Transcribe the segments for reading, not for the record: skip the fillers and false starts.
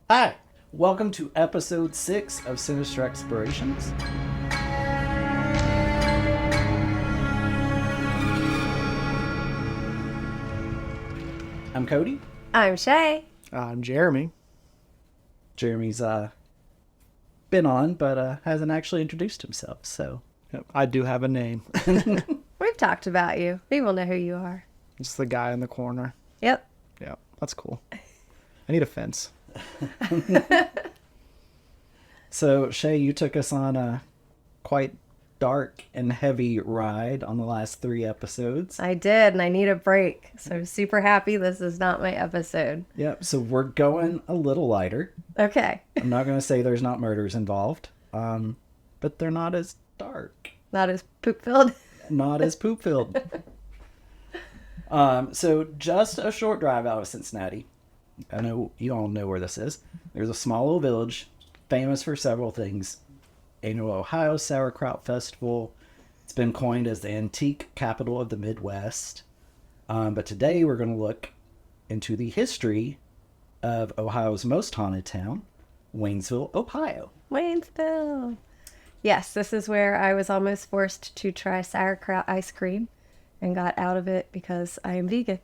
Hi, welcome to episode 6 of Cinister Explorations. I'm Cody. I'm Shay. I'm Jeremy. Jeremy's been on, but hasn't actually introduced himself, so... Yep, I do have a name. We've talked about you. People know who you are. It's the guy in the corner. Yep. Yeah, that's cool. I need a fence. So, Shay, you took us on a quite dark and heavy ride on the last 3 episodes. I did, and I need a break. So I'm super happy this is not my episode. Yep, so we're going a little lighter. Okay. I'm not going to say there's not murders involved, but they're not as dark. Not as poop-filled. Not as poop-filled. So just a short drive out of Cincinnati. I know you all know where this is. There's a small little village, famous for several things. Annual Ohio Sauerkraut Festival. It's been coined as the antique capital of the Midwest. But today we're going to look into the history of Ohio's most haunted town, Waynesville, Ohio. Waynesville. Yes, this is where I was almost forced to try sauerkraut ice cream and got out of it because I am vegan.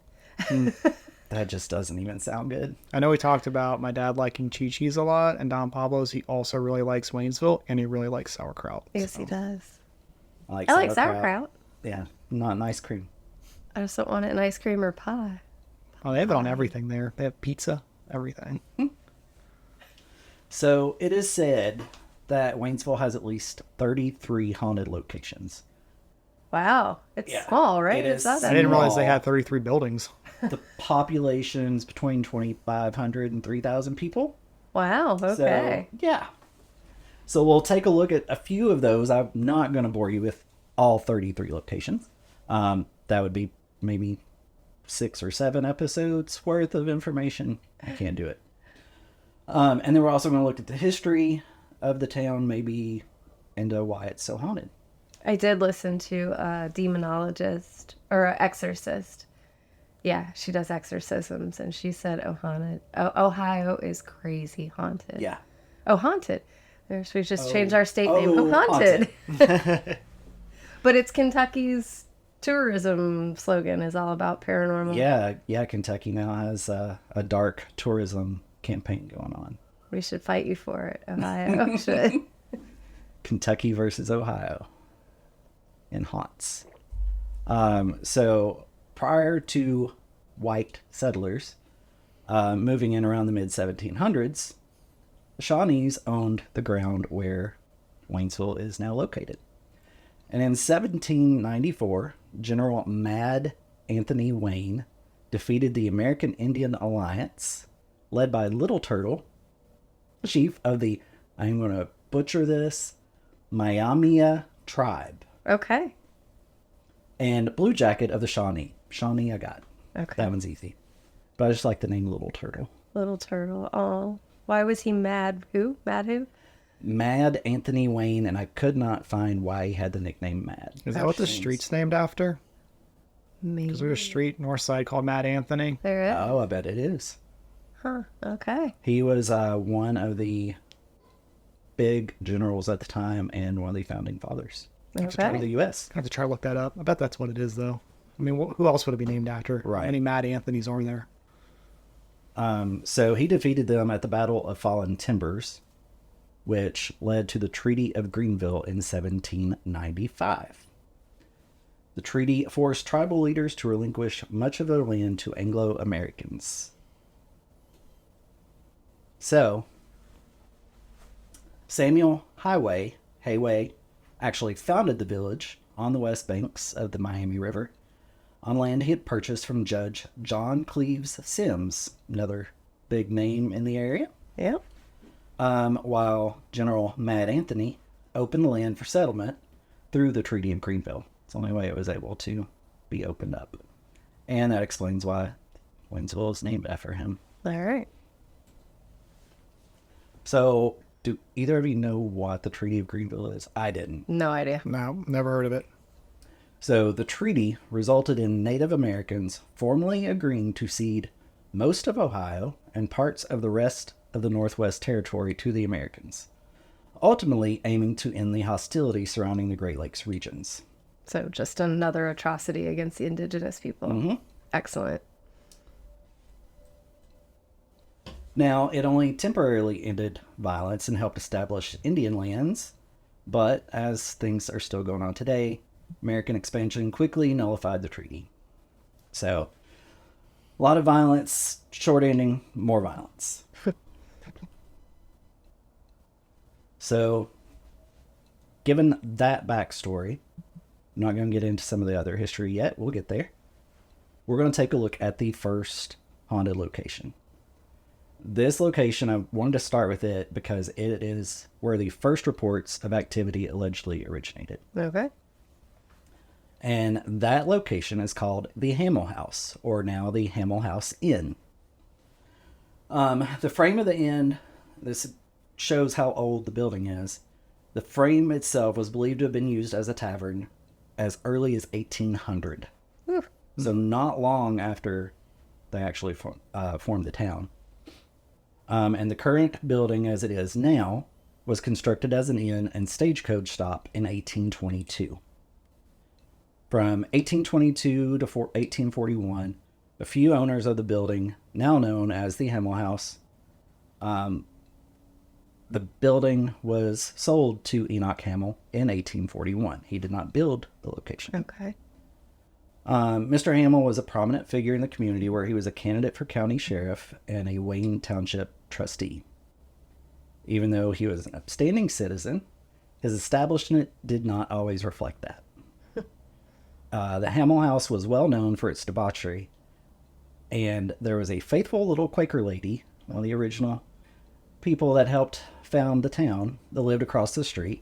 That just doesn't even sound good. I know we talked about my dad liking Chi-Chi's a lot, and Don Pablo's, he also really likes Waynesville, and he really likes sauerkraut. Yes, he does. I I like sauerkraut. Yeah, not an ice cream. I just don't want it in ice cream or pie. Oh, they have it on everything there. They have pizza, everything. So it is said that Waynesville has at least 33 haunted locations. Wow. It's Yeah, small, right? it It's is. not that I didn't realize they Small. had 33 buildings. The population's between 2,500 and 3,000 people. Wow, okay. So, yeah. So we'll take a look at a few of those. I'm not going to bore you with all 33 locations. That would be maybe 6 or 7 episodes worth of information. I can't do it. And then we're also going to look at the history of the town, maybe into why it's so haunted. I did listen to a demonologist or an exorcist. Yeah, she does exorcisms, and she said, Ohio is crazy haunted. Yeah. Oh, haunted. So we just changed our state name. Oh, haunted. But it's Kentucky's tourism slogan is all about paranormal. Yeah. Kentucky now has a dark tourism campaign going on. We should fight you for it. Ohio should. Kentucky versus Ohio in haunts. So prior to white settlers moving in around the mid-1700s, the Shawnees owned the ground where Waynesville is now located. And in 1794, General Mad Anthony Wayne defeated the American Indian Alliance, led by Little Turtle, chief of the, I'm going to butcher this, Miamia tribe, Okay. and Blue Jacket of the Shawnee. Shawnee I got. Okay. That one's easy. But I just like the name Little Turtle. Little turtle. Oh. Why was he mad? Who? Mad who? Mad Anthony Wayne, and I could not find why he had the nickname Mad. Is that what the Seems- street's named after? Maybe. Because we have a street north side called Mad Anthony. There is. Oh, I bet it is. Huh. Okay. He was one of the big generals at the time and one of the founding fathers of the Okay. U.S. I have to try to look that up. I bet that's what it is, though. I mean, who else would it be named after? Right. Any Mad Anthony's are there? So he defeated them at the Battle of Fallen Timbers, which led to the Treaty of Greenville in 1795. The treaty forced tribal leaders to relinquish much of their land to Anglo-Americans. So, Samuel Hayway actually founded the village on the west banks of the Miami River on land he had purchased from Judge John Cleves Sims, another big name in the area, Yeah. while General Mad Anthony opened the land for settlement through the Treaty of Greenville. It's the only way it was able to be opened up. And that explains why Waynesville is named after him. All right. So, do either of you know what the Treaty of Greenville is? I didn't. No idea. No, never heard of it. So the treaty resulted in Native Americans formally agreeing to cede most of Ohio and parts of the rest of the Northwest Territory to the Americans, ultimately aiming to end the hostility surrounding the Great Lakes regions. So just another atrocity against the indigenous people. Mm-hmm. Excellent. Now, it only temporarily ended violence and helped establish Indian lands, but as things are still going on today, American expansion quickly nullified the treaty. So, a lot of violence, short ending, more violence. So, given that backstory, I'm not going to get into some of the other history yet. We'll get there. We're going to take a look at the first haunted location. This location, I wanted to start with it because it is where the first reports of activity allegedly originated. Okay. And that location is called the Hamel House, or now the Hamel House Inn. The frame of the inn, this shows how old the building is. The frame itself was believed to have been used as a tavern as early as 1800. Ooh. So not long after they actually formed the town. And the current building as it is now was constructed as an inn and stagecoach stop in 1822. From 1822 to 1841, a few owners of the building, now known as the Hamel House, the building was sold to Enoch Hamel in 1841. He did not build the location. Okay. Mr. Hamel was a prominent figure in the community where he was a candidate for county sheriff and a Wayne Township trustee. Even though he was an upstanding citizen, his establishment did not always reflect that. The Hamel House was well known for its debauchery, and there was a faithful little Quaker lady, one of the original people that helped found the town, that lived across the street,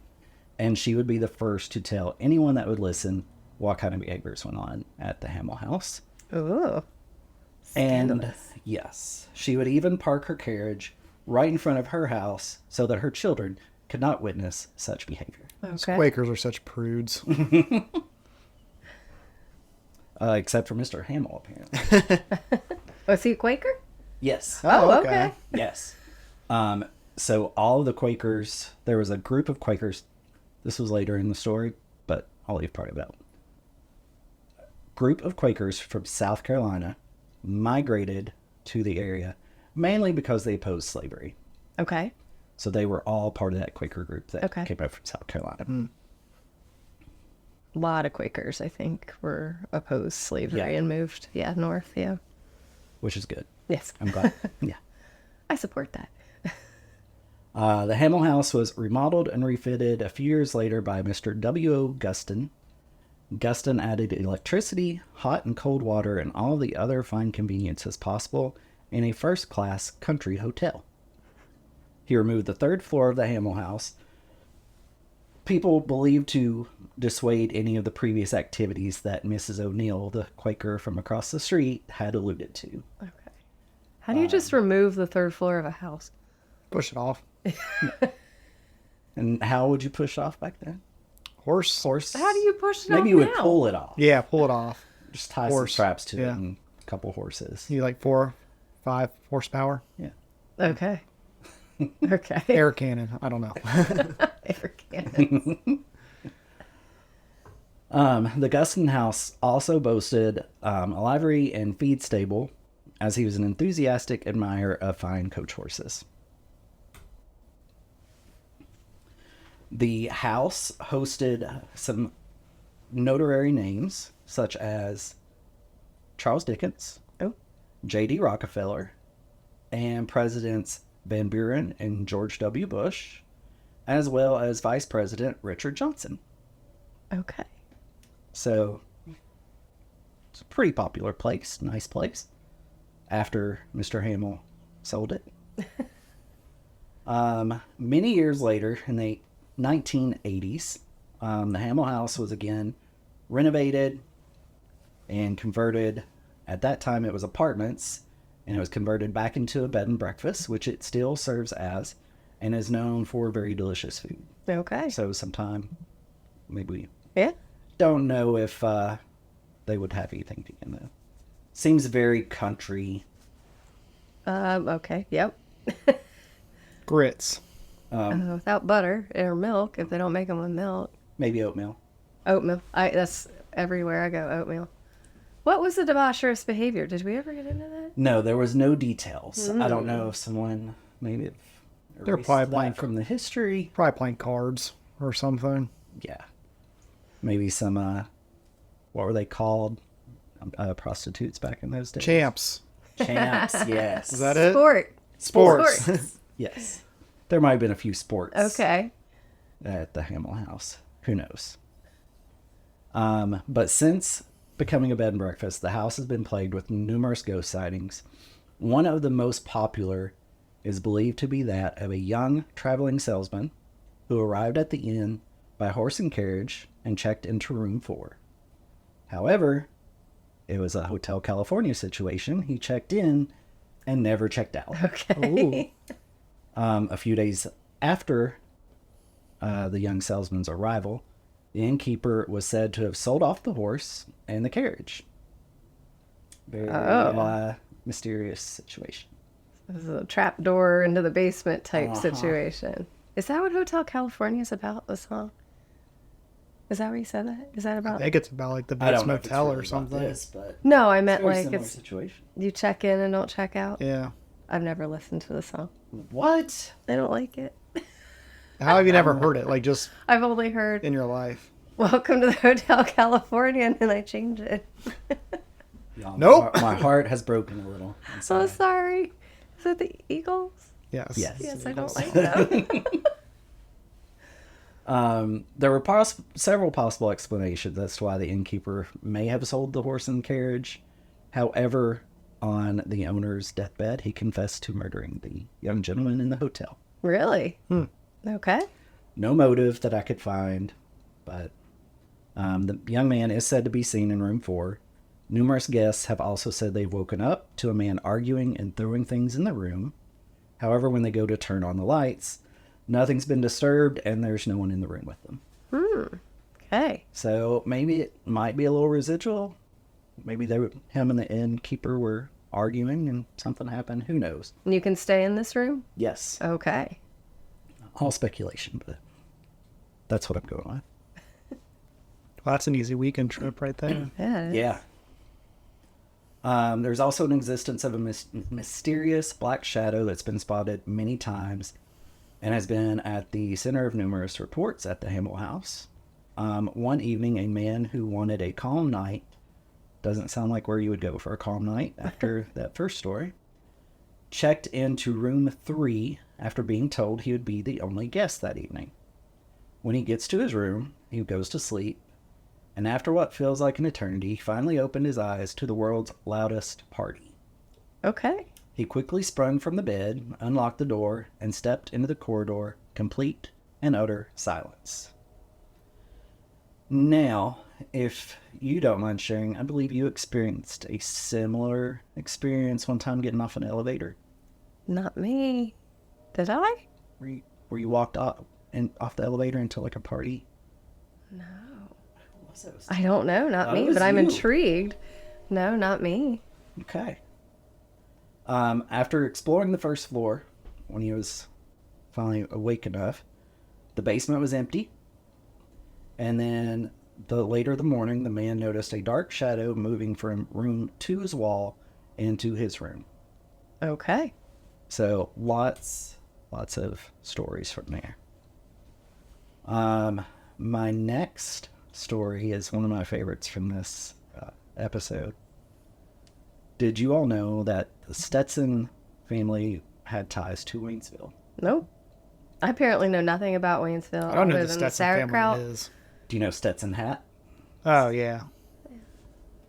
and she would be the first to tell anyone that would listen what kind of behaviors went on at the Hamel House. Ooh. And Scandalous. yes, she would even park her carriage right in front of her house so that her children could not witness such behavior. Okay. Quakers are such prudes. Except for Mr. Hamel, apparently. Was he a Quaker? Yes. Oh, okay. Yes. So all of the Quakers, there was a group of Quakers. This was later in the story, but I'll leave part of it out. Group of Quakers from South Carolina migrated to the area, mainly because they opposed slavery. Okay. So they were all part of that Quaker group that Okay. came out from South Carolina. A lot of Quakers, I think, were opposed slavery Yeah. and moved, north, Which is good. Yes. I'm glad. Yeah. I support that. The Hamel House was remodeled and refitted a few years later by Mr. W.O. Guston. Guston added electricity, hot and cold water, and all the other fine conveniences possible in a first-class country hotel. He removed the third floor of the Hamel House. People believed to dissuade any of the previous activities that Mrs. O'Neill, the Quaker from across the street, had alluded to. Okay. How do you just remove the third floor of a house? Push it off. And how would you push off back then? Horse. How do you push it off Maybe you would now? pull it off. Yeah, pull it off. Just tie Horse. some straps to it Yeah. and a couple horses. You need like 4, 5 horsepower. Yeah. Okay. Okay. Air cannon. I don't know. Air cannons. The Guston House also boasted a livery and feed stable, as he was an enthusiastic admirer of fine coach horses. The house hosted some notoriety names, such as Charles Dickens, Oh. J.D. Rockefeller, and Presidents Van Buren and George W. Bush, as well as Vice President Richard Johnson. Okay. So, it's a pretty popular place, nice place, after Mr. Hamel sold it. Many years later, in the 1980s, the Hamel House was again renovated and converted. At that time, it was apartments, and it was converted back into a bed and breakfast, which it still serves as, and is known for very delicious food. Okay. So sometime, maybe Yeah. don't know if they would have anything vegan though. Seems very country Okay. Yep. Grits. Without butter or milk, if they don't make them with milk. Maybe oatmeal. Oatmeal. That's everywhere I go. Oatmeal. What was the debaucherous behavior? Did we ever get into that? No, there was no details. I don't know if someone maybe They're erased probably that playing from the history. Probably playing cards or something. Yeah, maybe some. What were they called? Prostitutes back in those days. Champs. Champs. Yes. Is that it? Sports. Yes. There might have been a few sports. Okay. At the Hamill house. Who knows? But since becoming a bed and breakfast, the house has been plagued with numerous ghost sightings. One of the most popular is believed to be that of a young traveling salesman who arrived at the inn by horse and carriage and checked into room 4. However, it was a Hotel California situation. He checked in and never checked out. Okay. A few days after the young salesman's arrival, the innkeeper was said to have sold off the horse and the carriage. Very mysterious situation. This is a trap door into the basement type situation. Is that what Hotel California is about, the song? Is that what you said that? Is that I about? think it's about like the I Bates don't know if it's Motel really or about something. this, but No, I meant very like similar it's situation. you check in and don't check out. Yeah. I've never listened to the song. What? I don't like it. How have you never heard it? Like just I've only heard in your life? "Welcome to the Hotel California" and then I change it. Y'all, Nope. My heart has broken a little. I'm So sorry. sorry. Is it the Eagles? Yes. Yes. Yes, I don't like them. There were several possible explanations as to why the innkeeper may have sold the horse and carriage. However, on the owner's deathbed, he confessed to murdering the young gentleman in the hotel. Really? Okay. No motive that I could find, but the young man is said to be seen in room 4. Numerous guests have also said they've woken up to a man arguing and throwing things in the room. However, when they go to turn on the lights, nothing's been disturbed and there's no one in the room with them. Okay. So maybe it might be a little residual. Maybe him and the innkeeper were arguing and something happened. Who knows? And you can stay in this room? Yes. Okay. All speculation, but that's what I'm going with. Well, that's an easy weekend trip right there. Yeah. it is. Yeah. There's also an existence of a mysterious black shadow that's been spotted many times and has been at the center of numerous reports at the Hamill house. One evening, a man who wanted a calm night, doesn't sound like where you would go for a calm night after that first story, checked into room 3 after being told he would be the only guest that evening. When he gets to his room, he goes to sleep, and after what feels like an eternity, he finally opened his eyes to the world's loudest party. Okay. He quickly sprung from the bed, unlocked the door, and stepped into the corridor, complete and utter silence. Now, if you don't mind sharing, I believe you experienced a similar experience one time getting off an elevator. Not me. Did I? Where you walked off the elevator into like a party? No. Who was it? I don't know. Not Oh, it me, was but I'm you. intrigued. No, not me. Okay. After exploring the first floor, when he was finally awake enough, the basement was empty. And then later the morning, the man noticed a dark shadow moving from room 2's wall into his room. Okay. So lots of stories from there. My next story is one of my favorites from this episode. Did you all know that the Stetson family had ties to Waynesville? Nope. I apparently know nothing about Waynesville I don't know other who the than the Stetson sauerkraut. family is. Do you know Stetson hat? Oh, yeah.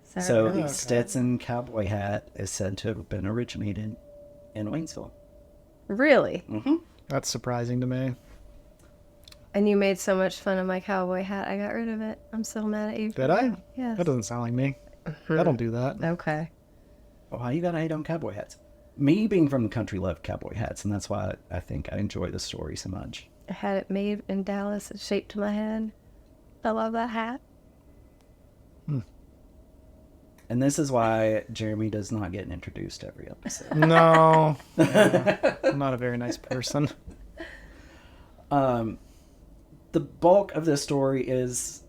So Sauerkraut. the Stetson cowboy hat is said to have been originated in Waynesville. Really? Mm-hmm. That's surprising to me. And you made so much fun of my cowboy hat, I got rid of it. I'm still mad at you. Did I? Yes. That doesn't sound like me. I don't do that. Okay. Why you gotta hate on cowboy hats? Me being from the country loved cowboy hats, and that's why I think I enjoy the story so much. I had it made in Dallas. It's shaped to my head. I love that hat. And this is why Jeremy does not get introduced every episode. No. Yeah, I'm not a very nice person. The bulk of this story is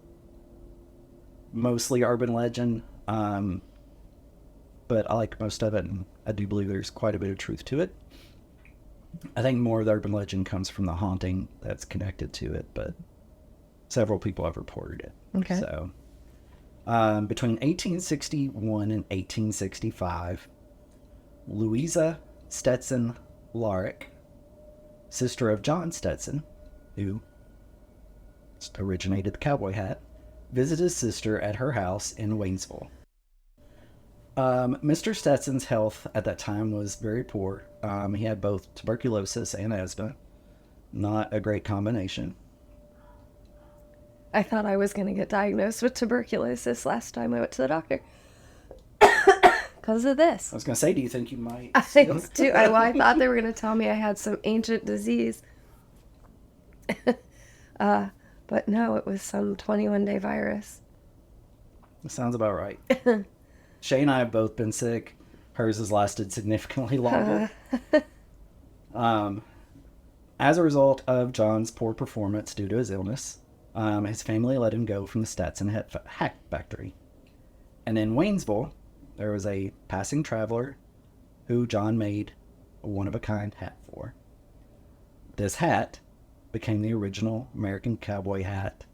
mostly urban legend, but I like most of it, and I do believe there's quite a bit of truth to it. I think more of the urban legend comes from the haunting that's connected to it, but several people have reported it. Okay. So, between 1861 and 1865, Louisa Stetson Larick, sister of John Stetson, who originated the cowboy hat, visited his sister at her house in Waynesville. Mr. Stetson's health at that time was very poor. He had both tuberculosis and asthma. Not a great combination. I thought I was going to get diagnosed with tuberculosis last time I went to the doctor. Because of this. I was going to say, do you think you might? I think too. I thought they were going to tell me I had some ancient disease. But no, it was some 21-day virus. That sounds about right. Shay and I have both been sick. Hers has lasted significantly longer. As a result of John's poor performance due to his illness, his family let him go from the Stetson hat factory. And in Waynesville, there was a passing traveler who John made a one-of-a-kind hat for. This hat became the original American cowboy hat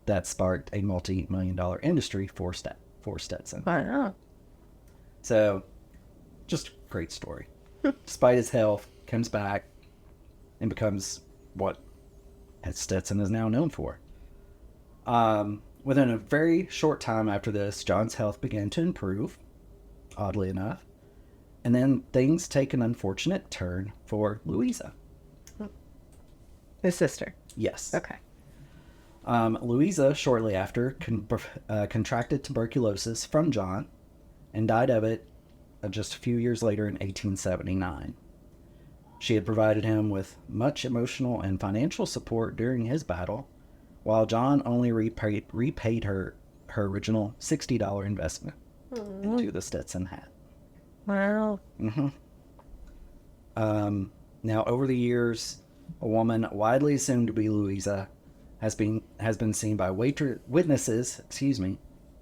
that sparked a multi-million-dollar industry for Stetson. Wow. So, just a great story. Despite his health, comes back and becomes what Stetson is now known for. Within a very short time after this, John's health began to improve, oddly enough. And then things take an unfortunate turn for Louisa. His sister. Yes. Okay. Louisa, shortly after, contracted tuberculosis from John and died of it just a few years later in 1879. She had provided him with much emotional and financial support during his battle, while John only repaid her original $60 investment into the Stetson hat. Wow. Mm-hmm. Now, over the years, a woman widely assumed to be Louisa has been seen by witnesses,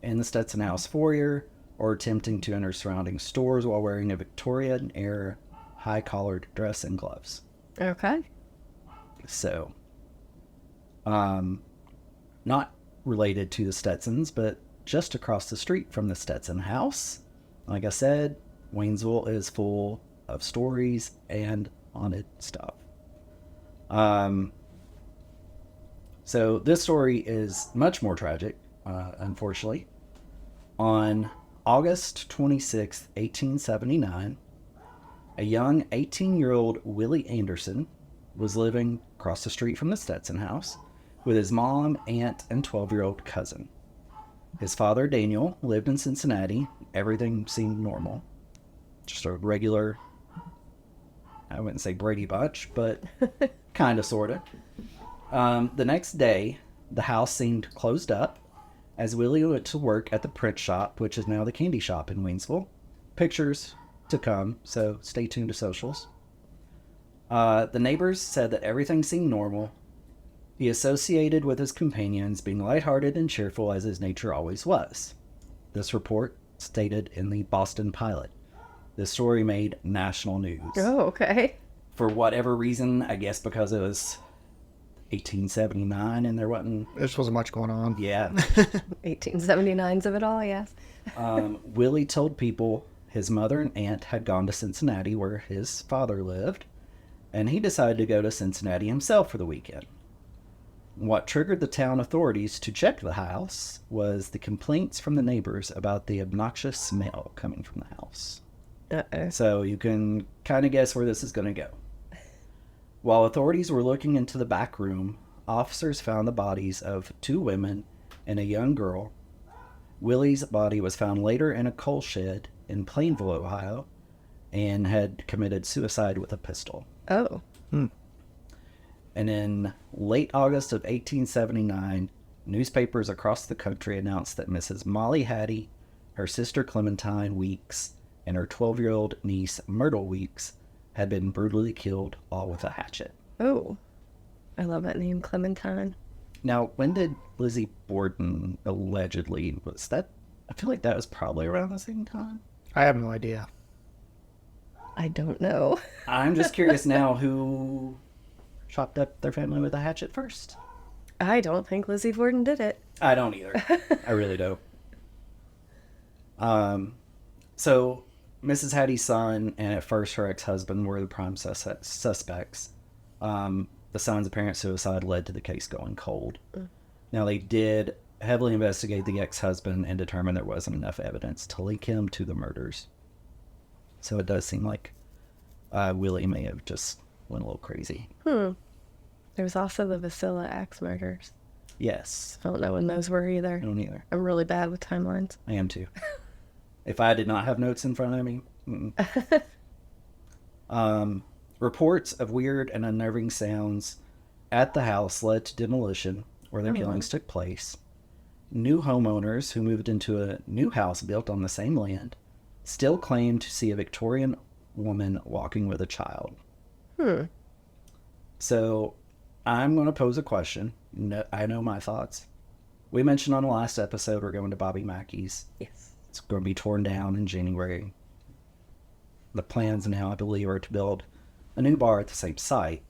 in the Stetson house foyer or attempting to enter surrounding stores while wearing a Victorian-era high-collared dress and gloves. Okay. So, not related to the Stetsons, but just across the street from the Stetson house. Like I said, Waynesville is full of stories and haunted stuff. So this story is much more tragic, unfortunately. On August 26, 1879, a young 18-year-old Willie Anderson was living across the street from the Stetson house with his mom, aunt, and 12-year-old cousin. His father, Daniel, lived in Cincinnati. Everything seemed normal. Just a regular, I wouldn't say Brady Bunch, but kind of, sort of. The next day, the house seemed closed up as Willie went to work at the print shop, which is now the candy shop in Waynesville. Pictures to come, so stay tuned to socials. The neighbors said that everything seemed normal. He associated with his companions being lighthearted and cheerful as his nature always was. This report stated in the Boston Pilot. This story made national news. Oh, okay. For whatever reason, I guess because it was 1879 and there wasn't... There wasn't much going on. Yeah. 1879s of it all, yes. Willie told people his mother and aunt had gone to Cincinnati where his father lived, and he decided to go to Cincinnati himself for the weekend. What triggered the town authorities to check the house was the complaints from the neighbors about the obnoxious smell coming from the house. Uh-oh. So you can kind of guess where this is going to go. While authorities were looking into the back room, officers found the bodies of 2 women and a young girl. Willie's body was found later in a coal shed in Plainville, Ohio, and had committed suicide with a pistol. Oh. And in late August of 1879, newspapers across the country announced that Mrs. Molly Hattie her sister Clementine Weeks, and her 12-year-old niece Myrtle Weeks had been brutally killed, all with a hatchet. Oh, I love that name, Clementine. Now, when did Lizzie Borden allegedly, was that, I feel like that was probably around the same time. I have no idea. I don't know. I'm just curious now who chopped up their family with a hatchet first. I don't think Lizzie Borden did it. I don't either. I really don't. So Mrs. Hattie's son and at first her ex-husband were the prime suspects. The son's apparent suicide led to the case going cold. Now, they did heavily investigate the ex-husband and determined there wasn't enough evidence to link him to the murders. So it does seem like Willie may have just went a little crazy. There was also the Vasilla axe murders. Yes. I don't know when those were either. I don't either. I'm really bad with timelines. I am too. If I did not have notes in front of me. Reports of weird and unnerving sounds at the house led to demolition where their killings took place. New homeowners who moved into a new house built on the same land still claim to see a Victorian woman walking with a child. So I'm going to pose a question. No, I know my thoughts. We mentioned on the last episode we're going to Bobby Mackey's. Yes. It's going to be torn down in January. The plans now, I believe, are to build a new bar at the same site.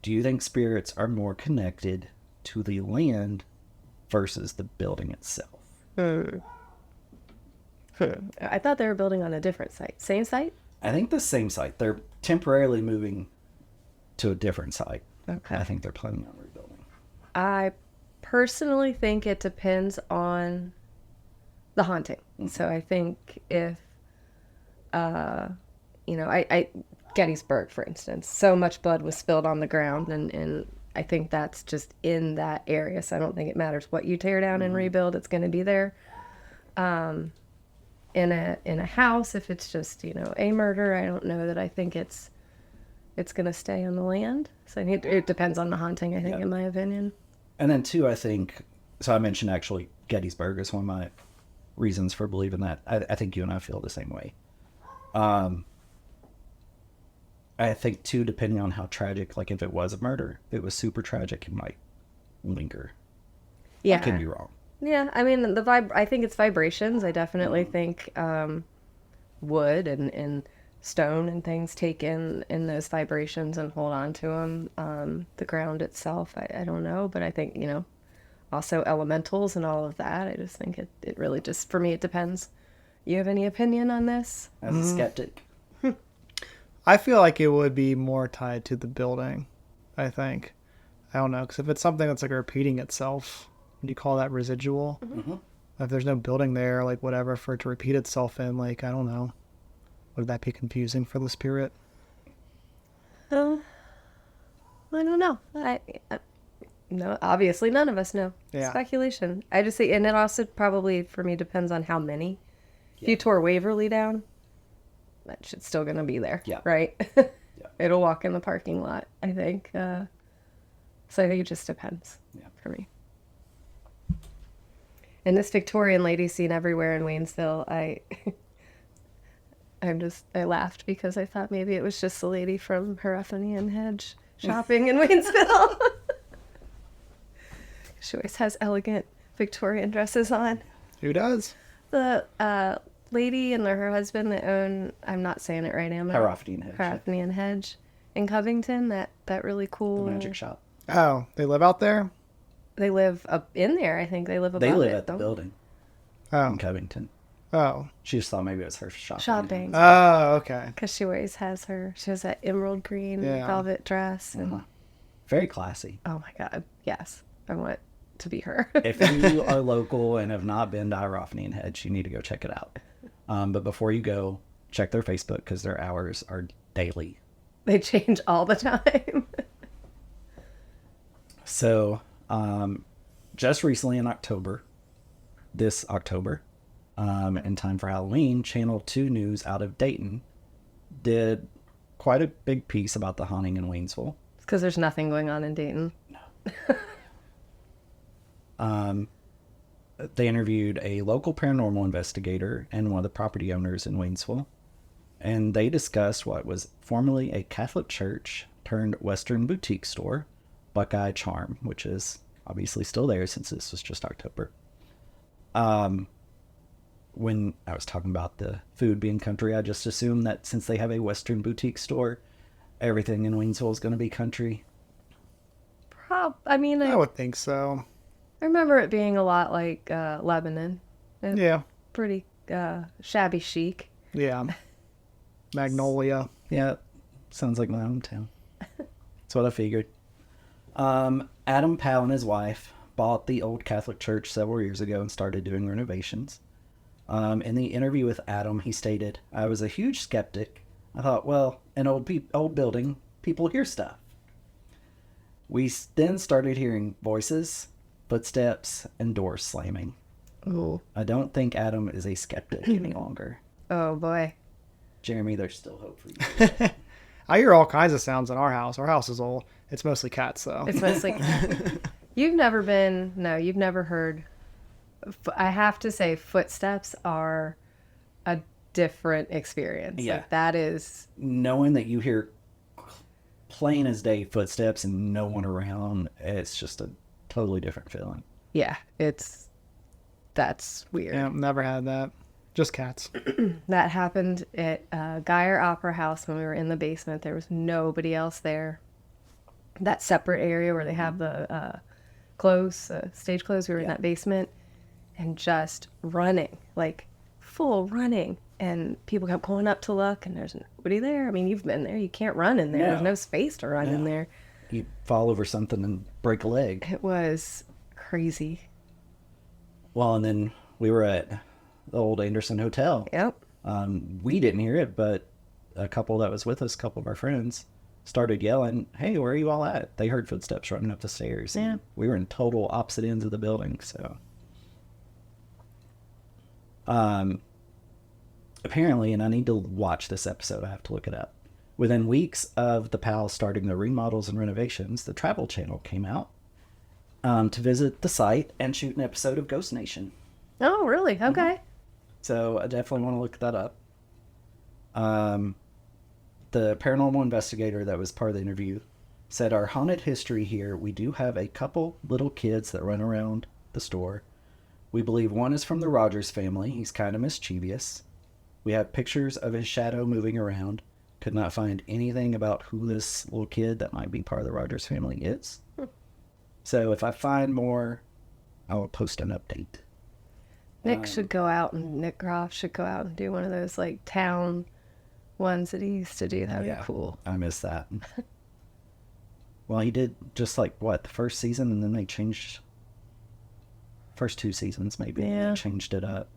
Do you think spirits are more connected to the land versus the building itself? I thought they were building on a different site. Same site? I think the same site. They're temporarily moving to a different site. Okay. I think they're planning on rebuilding. I personally think it depends on the haunting. So I think if, I Gettysburg, for instance, so much blood was spilled on the ground, and I think that's just in that area. So I don't think it matters what you tear down and rebuild; it's going to be there. In a house, if it's just a murder, I don't know that I think it's going to stay on the land. So I think it depends on the haunting. I think, in my opinion. And then two, I think. So I mentioned actually Gettysburg is one of my reasons for believing that. I think you and I feel the same way. I think too, depending on how tragic, like if it was a murder, if it was super tragic, it might linger. Yeah, I could be wrong. Yeah, I mean I think it's vibrations. I definitely think wood and stone and things take in those vibrations and hold on to them. The ground itself, I don't know, but I think also elementals and all of that. I just think it really just, for me, it depends. You have any opinion on this? As a skeptic. I feel like it would be more tied to the building, I think. I don't know, because if it's something that's like repeating itself, do you call that residual? If there's no building there, like whatever, for it to repeat itself in, like, I don't know. Would that be confusing for the spirit? I don't know. No, obviously none of us know. Yeah. Speculation. I just think, and it also probably, for me, depends on how many. If you tore Waverly down, that shit's still going to be there, right? It'll walk in the parking lot, I think. So I think it just depends for me. And this Victorian lady seen everywhere in Waynesville, I laughed because I thought maybe it was just the lady from Hereford Hedge shopping in Waynesville. She always has elegant Victorian dresses on. Who does? The lady and her husband that own, I'm not saying it right, am I? Hereford Hedge in Covington, that really cool. The magic shop. Oh, they live out there? They live up in there, I think. They live above it. They live at the building in Covington. Oh. She just thought maybe it was her shopping. Oh, okay. Because she always has she has that emerald green velvet dress. And very classy. Oh my God. Yes. I want to be her. If you are local and have not been to Hereford Hedge, you need to go check it out. But before you go, check their Facebook because their hours are daily. They change all the time. So, just recently in this October, in time for Halloween, Channel 2 News out of Dayton did quite a big piece about the haunting in Waynesville. It's because there's nothing going on in Dayton. No. they interviewed a local paranormal investigator and one of the property owners in Waynesville, and they discussed what was formerly a Catholic church turned Western boutique store, Buckeye Charm, which is obviously still there since this was just October. When I was talking about the food being country, I just assumed that since they have a Western boutique store, everything in Waynesville is going to be country. I would think so. I remember it being a lot like Lebanon. It's Yeah. pretty shabby chic. Yeah. Magnolia. Yeah, sounds like my hometown. That's what I figured. Adam Powell and his wife bought the old Catholic church several years ago and started doing renovations. In the interview with Adam, he stated, "I was a huge skeptic. I thought, well, an old building, people hear stuff. We then started hearing voices, footsteps, and doors slamming. Ooh. I don't think Adam is a skeptic any longer. Oh, boy. Jeremy, there's still hope for you." I hear all kinds of sounds in our house. Our house is old. It's mostly cats, though. It's mostly... You've never heard... I have to say, footsteps are a different experience. Yeah. Like, that is... Knowing that you hear plain as day footsteps and no one around, it's just a totally different feeling. Yeah, that's weird. Yeah, never had that. Just cats. That happened at Geyer Opera House when we were in the basement. There was nobody else there. That separate area where they have the stage clothes, we were in that basement and just running, like full running. And people kept going up to look and there's nobody there. I mean, you've been there. You can't run in there. No. There's no space to run in there. You fall over something and break a leg. It was crazy. Well, and then we were at the old Anderson Hotel. Yep. We didn't hear it, but a couple that was with us, a couple of our friends, started yelling, "Hey, where are you all at?" They heard footsteps running up the stairs. Yeah. We were in total opposite ends of the building, so. Apparently, and I need to watch this episode, I have to look it up. Within weeks of the Powell starting the remodels and renovations, the Travel Channel came out to visit the site and shoot an episode of Ghost Nation. Oh, really? Okay. So I definitely want to look that up. The paranormal investigator that was part of the interview said, "Our haunted history here, we do have a couple little kids that run around the store. We believe one is from the Rogers family. He's kind of mischievous. We have pictures of his shadow moving around. Could not find anything about who this little kid that might be part of the Rogers family is. So if I find more, I will post an update." Nick Groff should go out and do one of those like town ones that he used to do. That'd be cool. I miss that. Well, he did just like the first season, and then they changed first two seasons maybe. Yeah. They changed it up,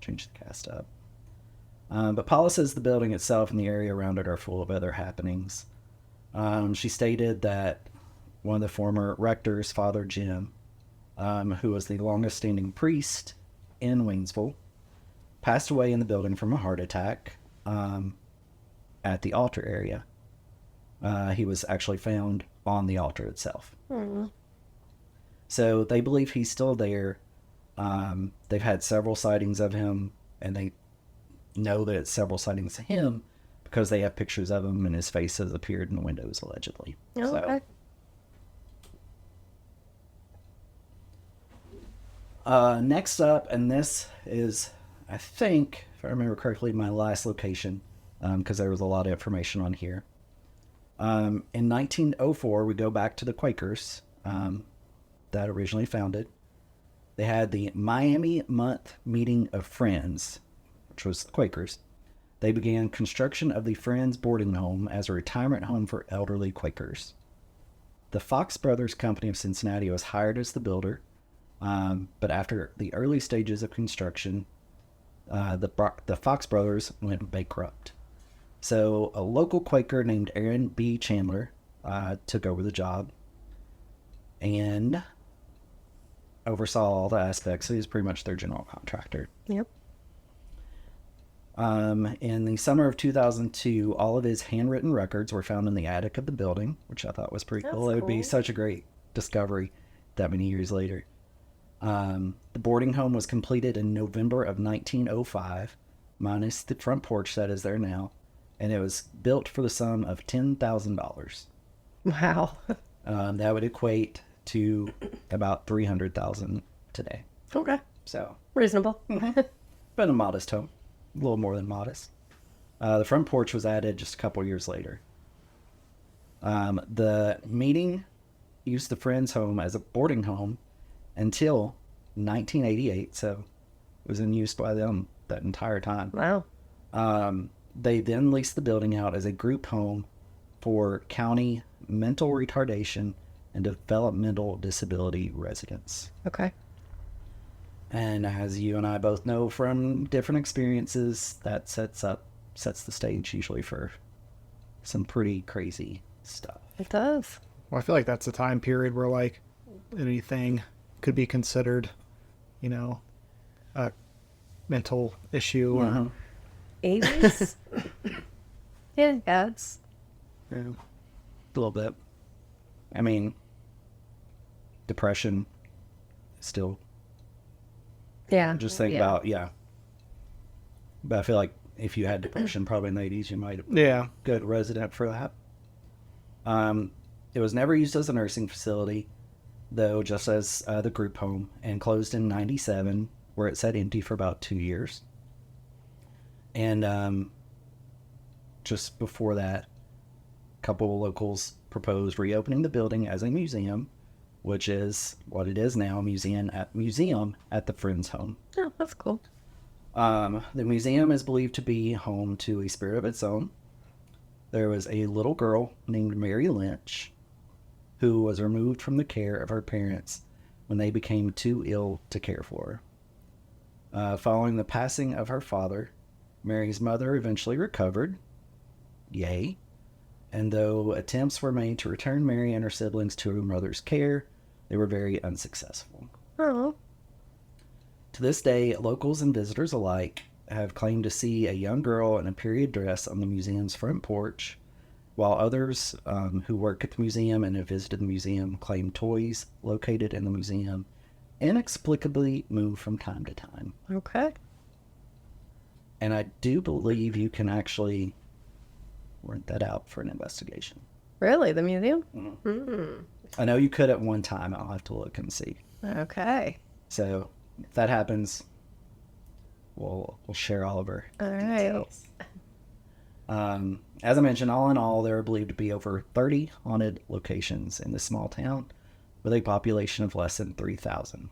changed the cast up. But Paula says the building itself and the area around it are full of other happenings. She stated that one of the former rectors, Father Jim, who was the longest standing priest in Waynesville, passed away in the building from a heart attack at the altar area. He was actually found on the altar itself. So they believe he's still there. They've had several sightings of him, and they know that it's several sightings of him because they have pictures of him and his face has appeared in the windows, allegedly. Oh, okay. Next up, and this is, I think, if I remember correctly, my last location, because there was a lot of information on here. In 1904, we go back to the Quakers that originally founded. They had the Miami Month Meeting of Friends, which was the Quakers. They began construction of the Friends Boarding Home as a retirement home for elderly Quakers. The Fox Brothers Company of Cincinnati was hired as the builder, but after the early stages of construction, the Fox Brothers went bankrupt. So a local Quaker named Aaron B. Chandler took over the job and oversaw all the aspects. So he was pretty much their general contractor. Yep. In the summer of 2002, all of his handwritten records were found in the attic of the building, which I thought was pretty cool. It would be such a great discovery that many years later. The boarding home was completed in November of 1905, minus the front porch that is there now, and it was built for the sum of $10,000. Wow. That would equate to about $300,000 today. Okay. So, Reasonable. but a modest home, a little more than modest. The front porch was added just a couple years later. The meeting used the Friends' home as a boarding home until 1988, so it was in use by them that entire time. Wow. They then leased the building out as a group home for county mental retardation and developmental disability residents. Okay. And as you and I both know from different experiences, that sets the stage usually for some pretty crazy stuff. It does. Well, I feel like that's a time period where like anything could be considered, you know, a mental issue or 80s? Yeah, it's Yeah. A little bit. I mean, depression still. yeah. Just think about, But I feel like if you had depression probably in the 80s, you might have been yeah. a good resident for that. It was never used as a nursing facility, though, just as the group home, and closed in 97, where it sat empty for about 2 years. And just before that, a couple of locals proposed reopening the building as a museum, which is what it is now, a museum at the Friends' home. Oh, that's cool. The museum is believed to be home to a spirit of its own. There was a little girl named Mary Lynch who was removed from the care of her parents when they became too ill to care for her. Following the passing of her father, Mary's mother eventually recovered. Yay. And though attempts were made to return Mary and her siblings to her mother's care, they were very unsuccessful. Oh. To this day, locals and visitors alike have claimed to see a young girl in a period dress on the museum's front porch, while others who work at the museum and have visited the museum claim toys located in the museum inexplicably move from time to time. Okay. And I do believe you can actually rent that out for an investigation. Really? The museum? I know you could at one time. I'll have to look and see. Okay. So if that happens, we'll share all of our All right. details. As I mentioned, all in all, there are believed to be over 30 haunted locations in this small town with a population of less than 3,000.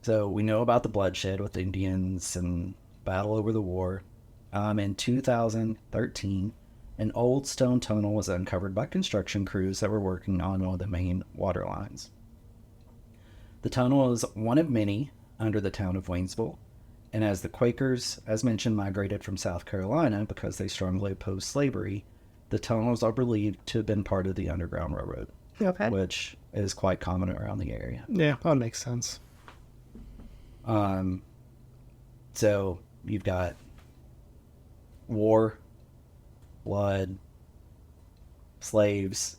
So we know about the bloodshed with Indians and battle over the war. In 2013, an old stone tunnel was uncovered by construction crews that were working on one of the main water lines. The tunnel is one of many under the town of Waynesville, and as the Quakers, as mentioned, migrated from South Carolina because they strongly opposed slavery, the tunnels are believed to have been part of the Underground Railroad, Okay. which is quite common around the area. Yeah, that makes sense. So you've got war, blood, slaves.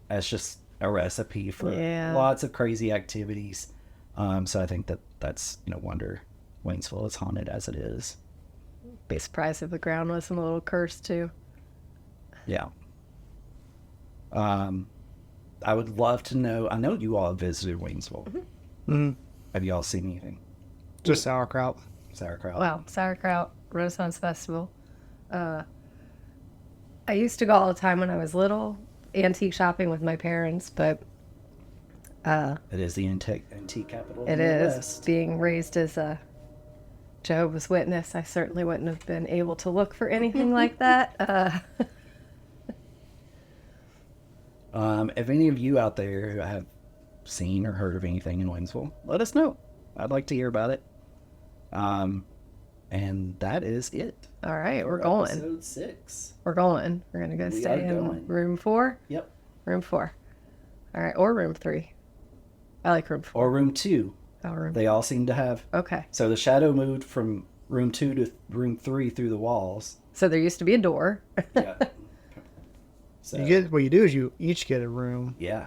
That's just a recipe for lots of crazy activities. So I think that's no wonder Waynesville is haunted as it is. Be surprised if the ground wasn't a little cursed too. Yeah. I would love to know. I know you all have visited Waynesville. Mm-hmm. Have you all seen anything? Just sauerkraut. Sauerkraut. Wow, sauerkraut, Renaissance Festival. I used to go all the time when I was little, antique shopping with my parents, but It is the antique capital. it is. Being raised as a Jehovah's Witness, I certainly wouldn't have been able to look for anything like that. If any of you out there have seen or heard of anything in Waynesville, let us know. I'd like to hear about it. And that is it. All right, we're for going. Episode 6. We're going. We're going to go We stay are in going. room 4. Yep. Room 4. All right, or room 3. I like room 4. Or room 2. Oh, room. They all seem to have. Okay. So the shadow moved from room 2 to room 3 through the walls. So there used to be a door. Yeah. So, You get what you do is you each get a room, yeah.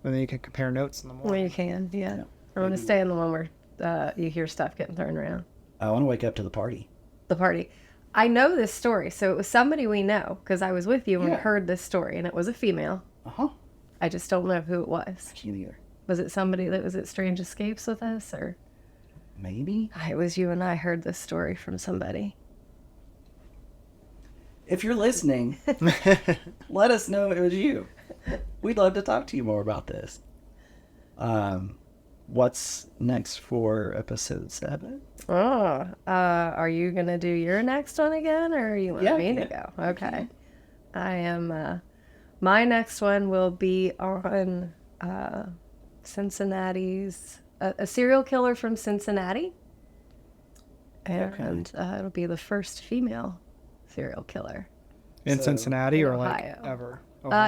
and then you can compare notes in the Well, morning. you can, yeah. I want to stay in the one where you hear stuff getting thrown around. I want to wake up to the party. The party. I know this story, so it was somebody we know because I was with you and we Yeah. heard this story, and it was a female. Uh-huh. I just don't know who it was. Can't either. Was it somebody that was at Strange Escapes with us, or Maybe. it was you and I heard this story from somebody? If you're listening, let us know it was you. We'd love to talk to you more about this. What's next for episode 7? Oh, are you gonna do your next one again, or you want Yeah, me to yeah. go? Okay, I am. My next one will be on Cincinnati's a serial killer from Cincinnati, and it'll be the first female serial killer In So, Cincinnati in or like Ohio. ever?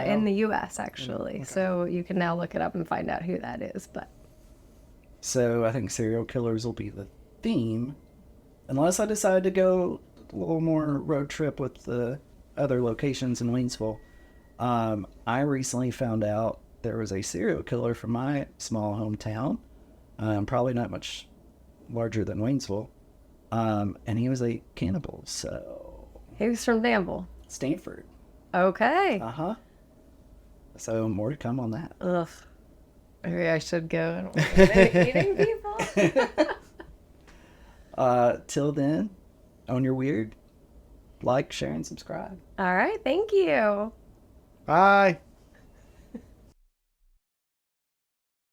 in the U.S. actually. okay. So you can now look it up and find out who that is. But So I think serial killers will be the theme, unless I decide to go a little more road trip with the other locations in Waynesville. I recently found out there was a serial killer from my small hometown, probably not much larger than Waynesville, and he was a cannibal. So he was from Danville. Stanford. Okay. Uh-huh. So more to come on that. Ugh. Maybe I should go and eating people. Till then, own your weird. Like, share, and subscribe. All right. Thank you. Bye.